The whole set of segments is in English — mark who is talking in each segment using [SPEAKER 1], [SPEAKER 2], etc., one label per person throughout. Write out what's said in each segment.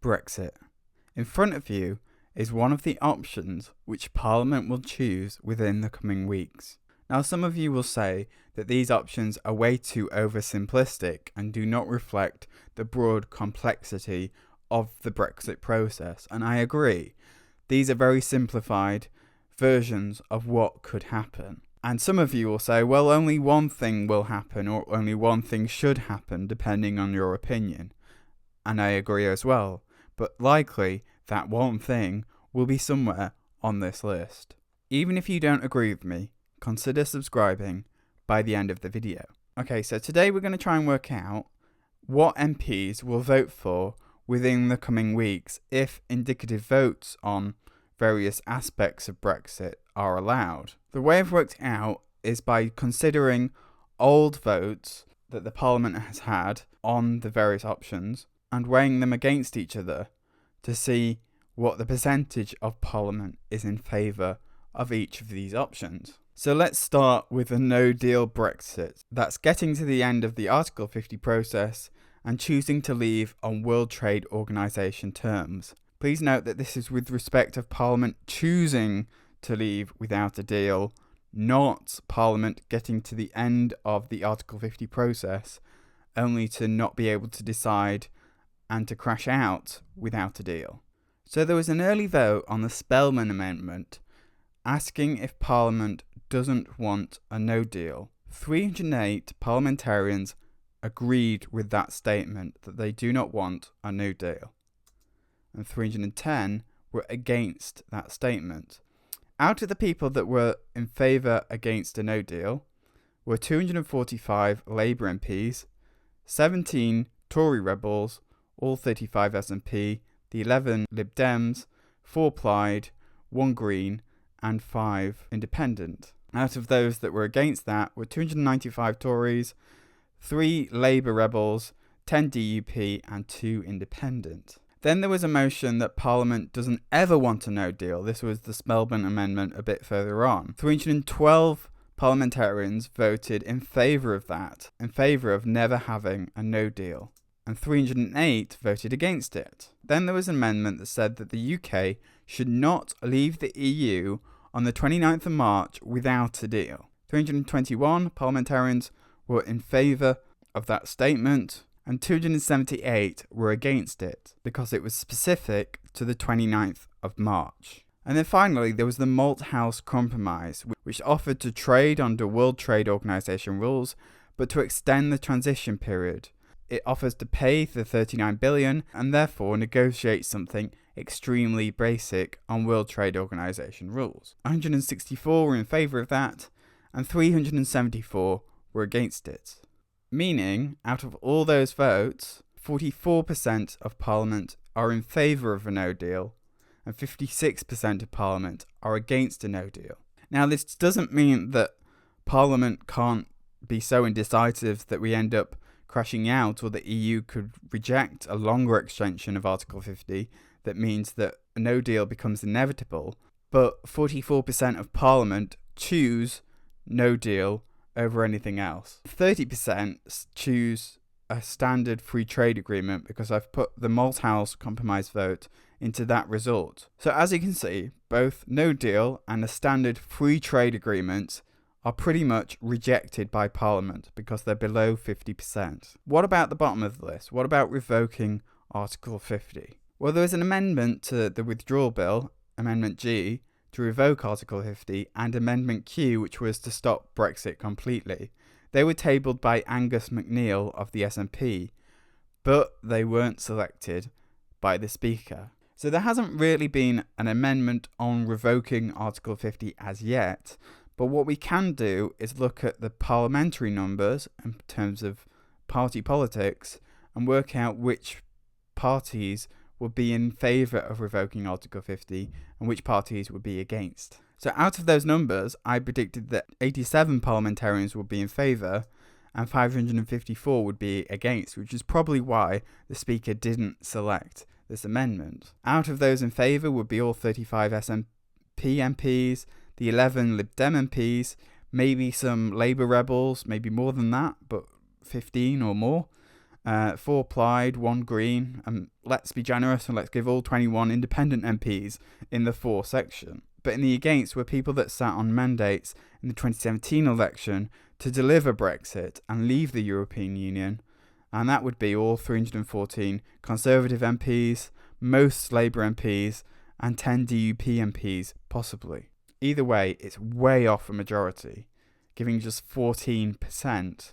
[SPEAKER 1] Brexit. In front of you is one of the options which Parliament will choose within the coming weeks. Now, some of you will say that these options are way too oversimplistic and do not reflect the broad complexity of the Brexit process, and I agree. These are very simplified versions of what could happen. And some of you will say, well, only one thing will happen, or only one thing should happen, depending on your opinion. And I agree as well. But likely, that one thing will be somewhere on this list. Even if you don't agree with me, consider subscribing by the end of the video. Okay, so today we're going to try and work out what MPs will vote for within the coming weeks if indicative votes on various aspects of Brexit are allowed. The way I've worked out is by considering old votes that the Parliament has had on the various options and weighing them against each other to see what the percentage of Parliament is in favour of each of these options. So let's start with a No Deal Brexit. That's getting to the end of the Article 50 process and choosing to leave on World Trade Organization terms. Please note that this is with respect of Parliament choosing to leave without a deal, not Parliament getting to the end of the Article 50 process only to not be able to decide and to crash out without a deal. So there was an early vote on the Spellman Amendment asking if Parliament doesn't want a no deal. 308 parliamentarians agreed with that statement that they do not want a no deal, and 310 were against that statement. Out of the people that were in favour against a no deal were 245 Labour MPs, 17 Tory rebels, all 35 SNP, the 11 Lib Dems, 4 Plaid, 1 Green and 5 Independent. Out of those that were against that were 295 Tories, 3 Labour rebels, 10 DUP and 2 Independent. Then there was a motion that Parliament doesn't ever want a no deal. This was the Spellman Amendment a bit further on. 312 parliamentarians voted in favour of that, in favour of never having a no deal, and 308 voted against it. Then there was an amendment that said that the UK should not leave the EU on the 29th of March without a deal. 321 parliamentarians were in favour of that statement, and 278 were against it because it was specific to the 29th of March. And then finally, there was the Malthouse Compromise, which offered to trade under World Trade Organization rules, but to extend the transition period. It offers to pay the $39 billion and therefore negotiate something extremely basic on World Trade Organization rules. 164 were in favour of that, and 374 were against it. Meaning, out of all those votes, 44% of Parliament are in favour of a no deal, and 56% of Parliament are against a no deal. Now, this doesn't mean that Parliament can't be so indecisive that we end up crashing out, or the EU could reject a longer extension of Article 50 that means that a no deal becomes inevitable, but 44% of Parliament choose no deal over anything else. 30% choose a standard free trade agreement because I've put the Malthouse Compromise vote into that result. So as you can see, both no deal and a standard free trade agreement are pretty much rejected by Parliament because they're below 50%. What about the bottom of the list? What about revoking Article 50? Well, there was an amendment to the withdrawal bill, Amendment G, to revoke Article 50, and Amendment Q, which was to stop Brexit completely. They were tabled by Angus MacNeil of the SNP, but they weren't selected by the Speaker. So there hasn't really been an amendment on revoking Article 50 as yet, but what we can do is look at the parliamentary numbers in terms of party politics and work out which parties would be in favour of revoking Article 50 and which parties would be against. So out of those numbers, I predicted that 87 parliamentarians would be in favour and 554 would be against, which is probably why the Speaker didn't select this amendment. Out of those in favour would be all 35 SNP MPs, the 11 Lib Dem MPs, maybe some Labour rebels, maybe more than that, but 15 or more, 4 Plaid, 1 Green, and let's be generous and let's give all 21 independent MPs in the for section. But in the against were people that sat on mandates in the 2017 election to deliver Brexit and leave the European Union, and that would be all 314 Conservative MPs, most Labour MPs, and 10 DUP MPs, possibly. Either way, it's way off a majority, giving just 14%.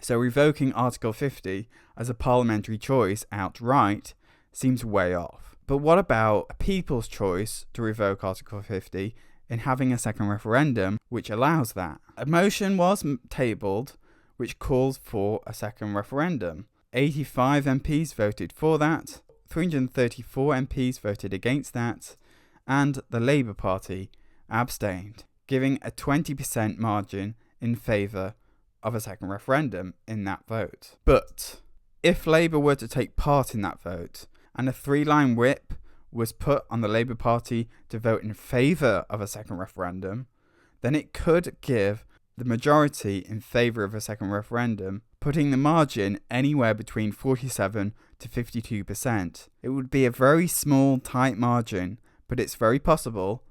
[SPEAKER 1] So revoking Article 50 as a parliamentary choice outright seems way off. But what about a people's choice to revoke Article 50 in having a second referendum which allows that? A motion was tabled which calls for a second referendum. 85 MPs voted for that, 334 MPs voted against that, and the Labour Party abstained, giving a 20% margin in favour of a second referendum in that vote. But if Labour were to take part in that vote, and a 3-line whip was put on the Labour Party to vote in favour of a second referendum, then it could give the majority in favour of a second referendum, putting the margin anywhere between 47 to 52%. It would be a very small, tight margin, but it's very possible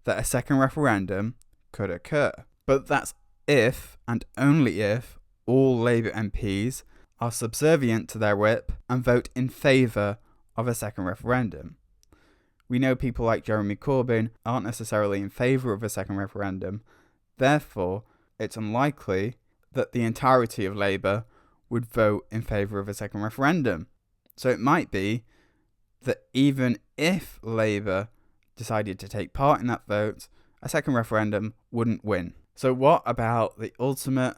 [SPEAKER 1] that a second referendum could occur. But that's if, and only if, all Labour MPs are subservient to their whip and vote in favour of a second referendum. We know people like Jeremy Corbyn aren't necessarily in favour of a second referendum, therefore it's unlikely that the entirety of Labour would vote in favour of a second referendum. So it might be that even if Labour decided to take part in that vote, a second referendum wouldn't win. So what about the ultimate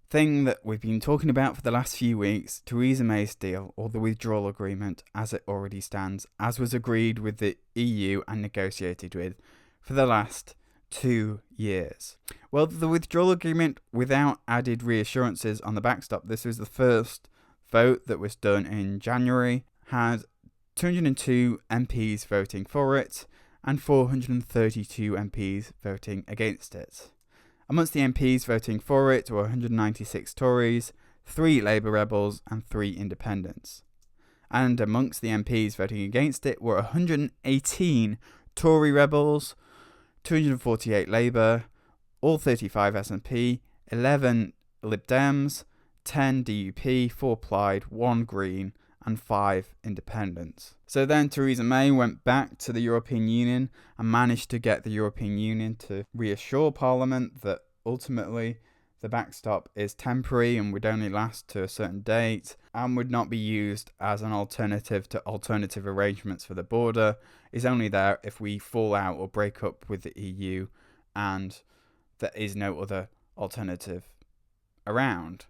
[SPEAKER 1] thing that we've been talking about for the last few weeks, Theresa May's deal, or the withdrawal agreement as it already stands, as was agreed with the EU and negotiated with for the last 2 years? Well, the withdrawal agreement without added reassurances on the backstop, this was the first vote that was done in January, had 202 MPs voting for it and 432 MPs voting against it. Amongst the MPs voting for it were 196 Tories, 3 Labour rebels and 3 independents. And amongst the MPs voting against it were 118 Tory rebels, 248 Labour, all 35 SNP, 11 Lib Dems, 10 DUP, 4 Plaid, 1 Green and 5 independents. So then Theresa May went back to the European Union and managed to get the European Union to reassure Parliament that ultimately the backstop is temporary and would only last to a certain date and would not be used as an alternative to alternative arrangements for the border, is only there if we fall out or break up with the EU and there is no other alternative around.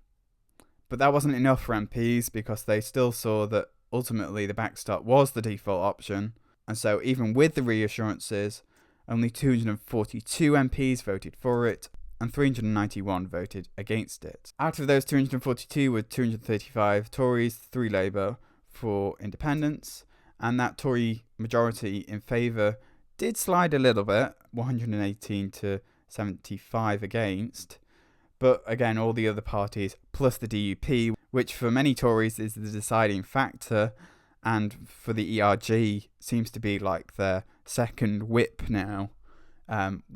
[SPEAKER 1] But that wasn't enough for MPs because they still saw that ultimately the backstop was the default option, and so even with the reassurances, only 242 MPs voted for it and 391 voted against it. Out of those 242 were 235 Tories, 3 Labour, 4 independents, and that Tory majority in favour did slide a little bit, 118 to 75 against. But again, all the other parties, plus the DUP, which for many Tories is the deciding factor, and for the ERG seems to be like their second whip now.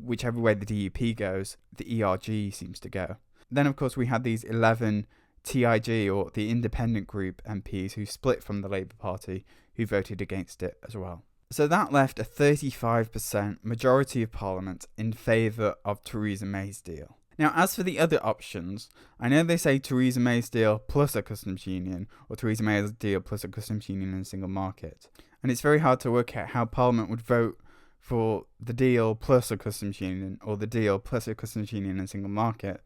[SPEAKER 1] Whichever way the DUP goes, the ERG seems to go. Then, of course, we had these 11 TIG, or the independent group MPs, who split from the Labour Party, who voted against it as well. So that left a 35% majority of Parliament in favour of Theresa May's deal. Now, as for the other options, I know they say Theresa May's deal plus a customs union, or Theresa May's deal plus a customs union and a single market. And it's very hard to work out how Parliament would vote for the deal plus a customs union, or the deal plus a customs union and a single market.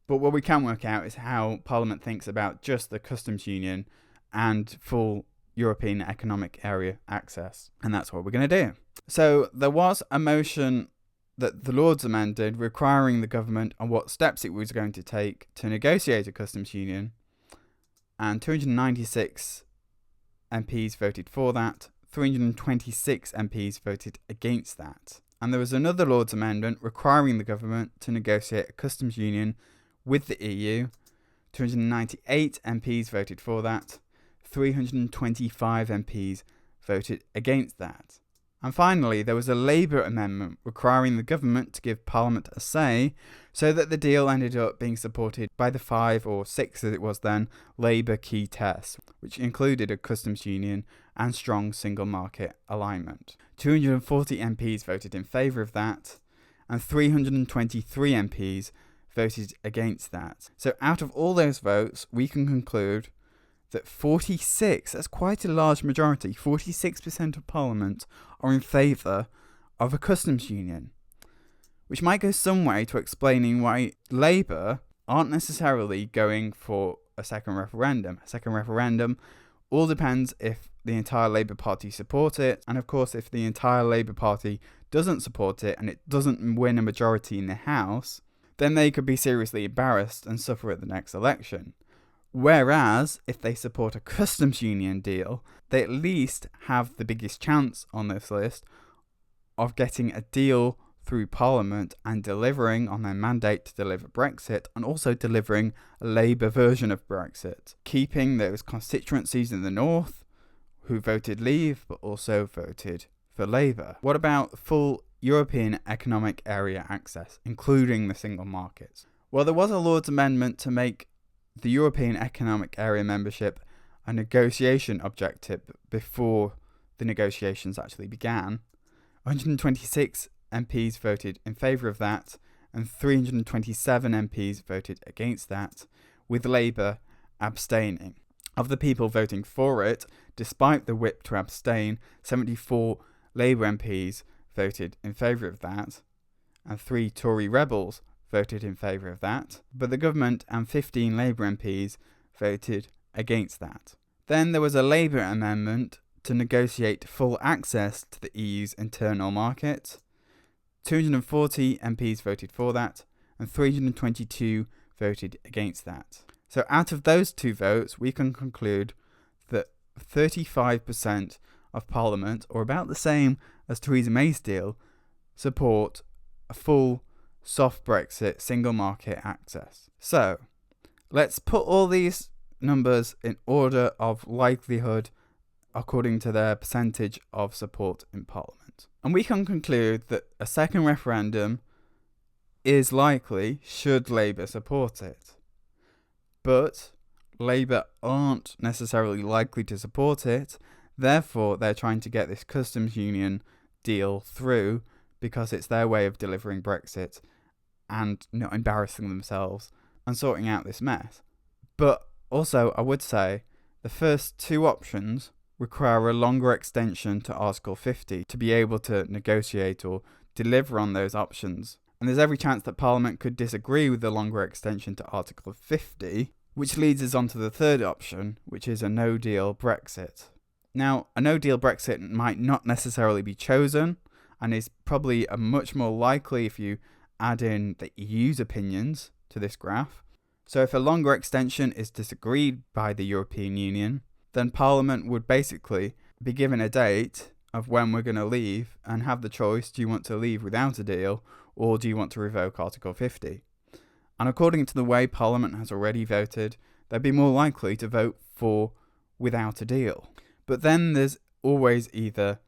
[SPEAKER 1] But what we can work out is how Parliament thinks about just the customs union and full European Economic Area access. And that's what we're going to do. So there was a motion that the Lords amended requiring the government on what steps it was going to take to negotiate a customs union, and 296 MPs voted for that, 326 MPs voted against that. And there was another Lords amendment requiring the government to negotiate a customs union with the EU, 298 MPs voted for that. 325 MPs voted against that. And finally, there was a Labour amendment requiring the government to give Parliament a say, so that the deal ended up being supported by the 5 or 6, as it was then, Labour key tests, which included a customs union and strong single market alignment. 240 MPs voted in favour of that, and 323 MPs voted against that. So out of all those votes, we can conclude that 46, that's quite a large majority, 46% of Parliament are in favour of a customs union, which might go some way to explaining why Labour aren't necessarily going for a second referendum. A second referendum all depends if the entire Labour Party support it, and of course if the entire Labour Party doesn't support it and it doesn't win a majority in the House, then they could be seriously embarrassed and suffer at the next election. Whereas, if they support a customs union deal, they at least have the biggest chance on this list of getting a deal through Parliament and delivering on their mandate to deliver Brexit, and also delivering a Labour version of Brexit, keeping those constituencies in the north who voted Leave but also voted for Labour. What about full European Economic Area access, including the single markets? Well, there was a Lord's amendment to make the European Economic Area membership a negotiation objective before the negotiations actually began. 126 MPs voted in favour of that, and 327 MPs voted against that, with Labour abstaining. Of the people voting for it, despite the whip to abstain, 74 Labour MPs voted in favour of that, and 3 Tory rebels voted in favour of that, but the government and 15 Labour MPs voted against that. Then there was a Labour amendment to negotiate full access to the EU's internal market. 240 MPs voted for that, and 322 voted against that. So out of those two votes, we can conclude that 35% of Parliament, or about the same as Theresa May's deal, support a full soft Brexit, single market access. So, let's put all these numbers in order of likelihood according to their percentage of support in Parliament. And we can conclude that a second referendum is likely should Labour support it. But Labour aren't necessarily likely to support it, therefore they're trying to get this customs union deal through because it's their way of delivering Brexit and not embarrassing themselves and sorting out this mess. But also, I would say, the first two options require a longer extension to Article 50 to be able to negotiate or deliver on those options. And there's every chance that Parliament could disagree with the longer extension to Article 50, which leads us on to the third option, which is a No Deal Brexit. Now, a No Deal Brexit might not necessarily be chosen, and is probably a much more likely if you add in the EU's opinions to this graph. So if a longer extension is disagreed by the European Union, then Parliament would basically be given a date of when we're going to leave and have the choice, do you want to leave without a deal or do you want to revoke Article 50? And according to the way Parliament has already voted, they'd be more likely to vote for without a deal. But then there's always either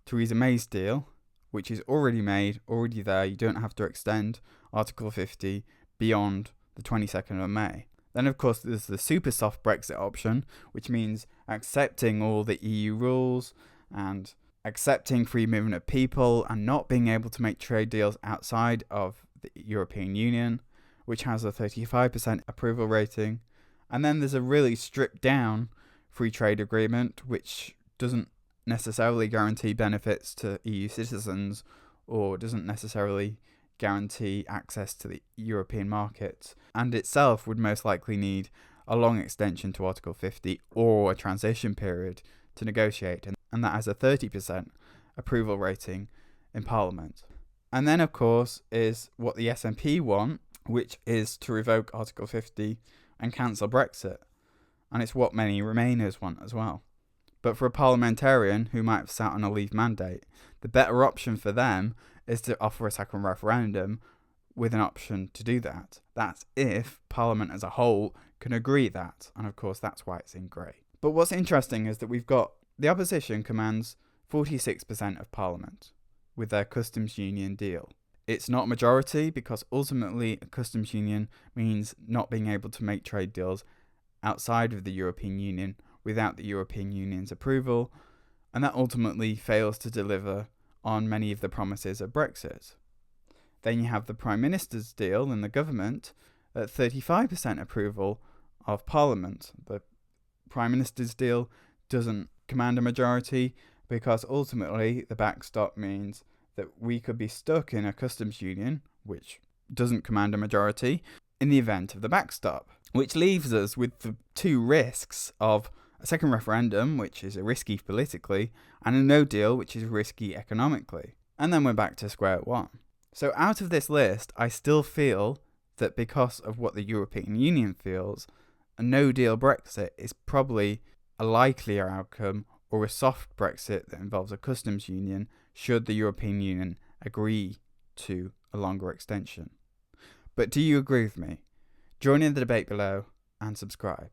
[SPEAKER 1] Theresa May's deal, which is already made, already there, you don't have to extend Article 50 beyond the 22nd of May. Then, of course, there's the super soft Brexit option, which means accepting all the EU rules and accepting free movement of people and not being able to make trade deals outside of the European Union, which has a 35% approval rating. And then there's a really stripped down free trade agreement, which doesn't necessarily guarantee benefits to EU citizens or doesn't necessarily guarantee access to the European market, and itself would most likely need a long extension to Article 50 or a transition period to negotiate, and that has a 30% approval rating in Parliament. And then, of course, is what the SNP want, which is to revoke Article 50 and cancel Brexit, and it's what many Remainers want as well. But for a parliamentarian who might have sat on a Leave mandate, the better option for them is to offer a second referendum with an option to do that. That's if Parliament as a whole can agree that, and of course that's why it's in grey. But what's interesting is that we've got the opposition commands 46% of Parliament with their customs union deal. It's not a majority because ultimately a customs union means not being able to make trade deals outside of the European Union without the European Union's approval, and that ultimately fails to deliver on many of the promises of Brexit. Then you have the Prime Minister's deal in the government at 35% approval of Parliament. The Prime Minister's deal doesn't command a majority because ultimately the backstop means that we could be stuck in a customs union, which doesn't command a majority, in the event of the backstop, which leaves us with the two risks of a second referendum, which is risky politically, and a no deal, which is risky economically. And then we're back to square one. So out of this list, I still feel that because of what the European Union feels, a no deal Brexit is probably a likelier outcome, or a soft Brexit that involves a customs union should the European Union agree to a longer extension. But do you agree with me? Join in the debate below and subscribe.